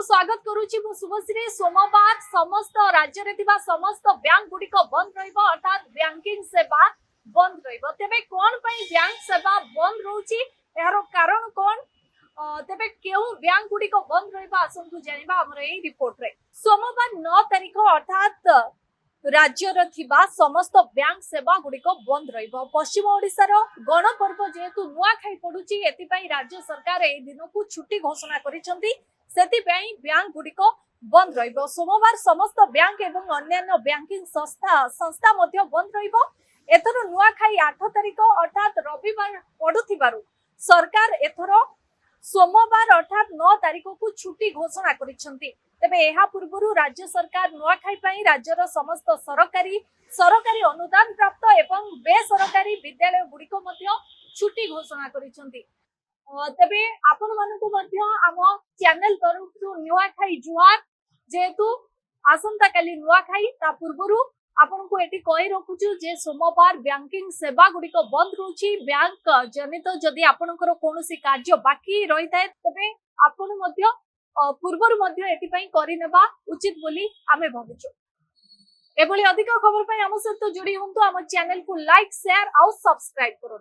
स्वागत करुच्ची मु शुभश्री। सोमवार समस्त राज्य रे थिबा समस्त बैंक गुडी को बंद रहिबो अर्थात बैंकिंग सेवा बंद रहिबो। तेबे कोन पई बैंक सेवा बंद रहउची एहारो कारण कोन तेबे केउ बैंक गुडी को बंद रहिबा आसंतु जानिबा हमर एई रिपोर्ट रे। सोमवार 9 तारिख अर्थात राज्य रे थिबा समस्त बैंक सेवा गुडी को बंद रहिबो। पश्चिम ओडिसा रो गणपर्व जेहेतु नुआ खाई पडुची एति पई राज्य सरकार एई दिन को छुट्टी घोषणा करिसंती। सेति पई बैंक गुडी को बंद रहिबो। सोमवार समस्त बैंक एवं अन्य बैंकिंग संस्था मध्य बंद रहिबो। एथरो नुआ खाई 8 तारिख अर्थात रविवार पडुथिबारु सरकार एथरो सोमवार अर्थात 9 तारिख को छुट्टी घोषणा करिसंती। तेबे एहा पूर्वरु राज्य सरकार नुआखाई पई राज्यर समस्त सरकारी अनुदान प्राप्त एवं बेसरकारी विद्यालय गुड़िको मध्य छुट्टी घोषणा करिसंती। तेबे आपण मानकु मध्य आम चैनल तरफु नुआखाई जुहार। जेहेतु आसंता काली नुआखाई ता पूर्वरु आपण को एटी कहि रखुछु जे सोमवार बैंकिंग सेवा गुड़िको बंद रहउची। बैंक जनित जदि आपनकर कोनोसी कार्य बाकी रही थाए तबे आपण मध्य पूर्वर मध्य एति पई करिनेबा उचित बोली आमे भाबुछु। एभली अधिक खबर पई हम सहित जोड़ी हुंतु। आम चैनल को लाइक शेयर और सब्सक्राइब करूँ।